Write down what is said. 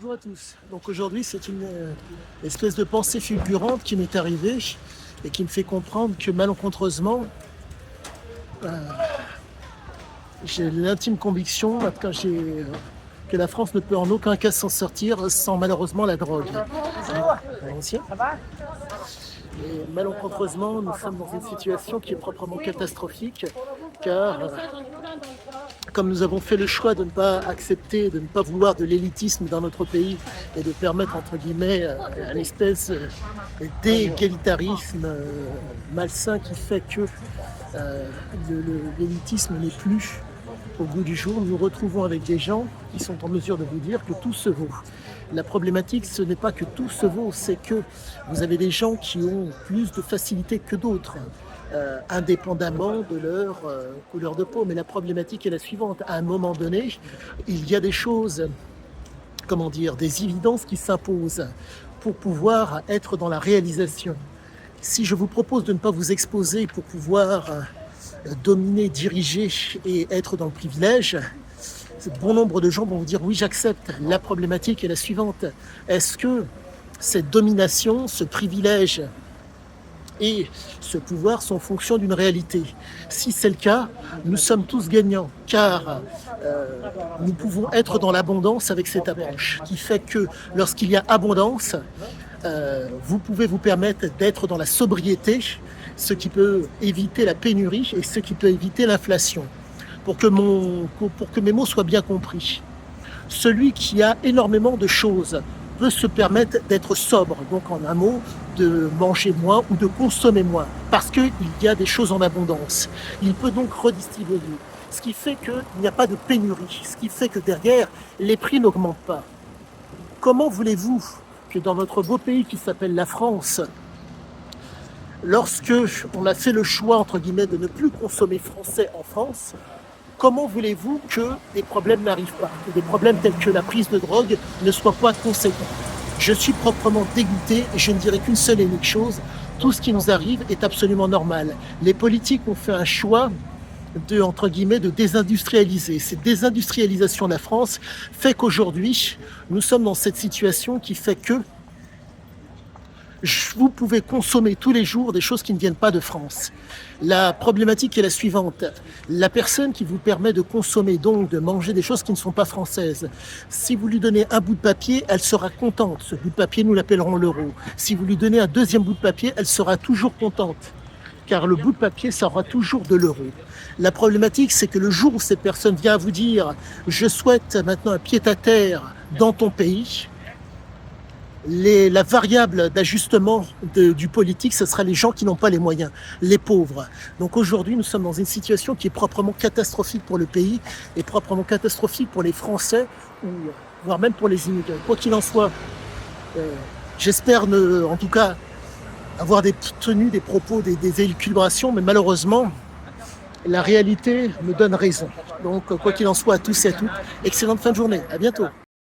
Bonjour à tous. Donc aujourd'hui, c'est une espèce de pensée fulgurante qui m'est arrivée et qui me fait comprendre que malencontreusement, j'ai l'intime conviction que la France ne peut en aucun cas s'en sortir sans malheureusement la drogue. Ancien. Et malencontreusement, nous sommes dans une situation qui est proprement catastrophique, car comme nous avons fait le choix de ne pas accepter, de ne pas vouloir de l'élitisme dans notre pays et de permettre, entre guillemets, une espèce d'égalitarisme malsain qui fait que l'élitisme n'est plus au goût du jour, nous nous retrouvons avec des gens qui sont en mesure de vous dire que tout se vaut. La problématique, ce n'est pas que tout se vaut, c'est que vous avez des gens qui ont plus de facilité que d'autres, indépendamment de leur couleur de peau. Mais la problématique est la suivante. À un moment donné, il y a des choses, des évidences qui s'imposent pour pouvoir être dans la réalisation. Si je vous propose de ne pas vous exposer pour pouvoir dominer, diriger et être dans le privilège, bon nombre de gens vont vous dire oui, j'accepte. La problématique est la suivante. Est-ce que cette domination, ce privilège et ce pouvoir sont en fonction d'une réalité? Si c'est le cas, nous sommes tous gagnants, car nous pouvons être dans l'abondance avec cette approche, qui fait que lorsqu'il y a abondance, vous pouvez vous permettre d'être dans la sobriété, ce qui peut éviter la pénurie et ce qui peut éviter l'inflation. Pour que mes mots soient bien compris, celui qui a énormément de choses peut se permettre d'être sobre, donc en un mot, de manger moins ou de consommer moins, parce qu'il y a des choses en abondance. Il peut donc redistribuer, ce qui fait qu'il n'y a pas de pénurie, ce qui fait que derrière, les prix n'augmentent pas. Comment voulez-vous que dans notre beau pays qui s'appelle la France, lorsque on a fait le choix, entre guillemets, de ne plus consommer français en France, comment voulez-vous que des problèmes n'arrivent pas, que des problèmes tels que la prise de drogue ne soient pas conséquents? Je suis proprement dégoûté et je ne dirais qu'une seule et unique chose, tout ce qui nous arrive est absolument normal. Les politiques ont fait un choix de désindustrialiser. Cette désindustrialisation de la France fait qu'aujourd'hui, nous sommes dans cette situation qui fait que vous pouvez consommer tous les jours des choses qui ne viennent pas de France. La problématique est la suivante. La personne qui vous permet de consommer, donc de manger des choses qui ne sont pas françaises, si vous lui donnez un bout de papier, elle sera contente. Ce bout de papier, nous l'appellerons l'euro. Si vous lui donnez un deuxième bout de papier, elle sera toujours contente, car le bout de papier, ça aura toujours de l'euro. La problématique, c'est que le jour où cette personne vient vous dire « je souhaite maintenant un pied-à-terre dans ton pays », la variable d'ajustement du politique, ce sera les gens qui n'ont pas les moyens, les pauvres. Donc aujourd'hui, nous sommes dans une situation qui est proprement catastrophique pour le pays et proprement catastrophique pour les Français, voire même pour les immigrés. Quoi qu'il en soit, j'espère en tout cas avoir tenu des propos, des élucubrations, mais malheureusement, la réalité me donne raison. Donc quoi qu'il en soit à tous et à toutes, excellente fin de journée, à bientôt.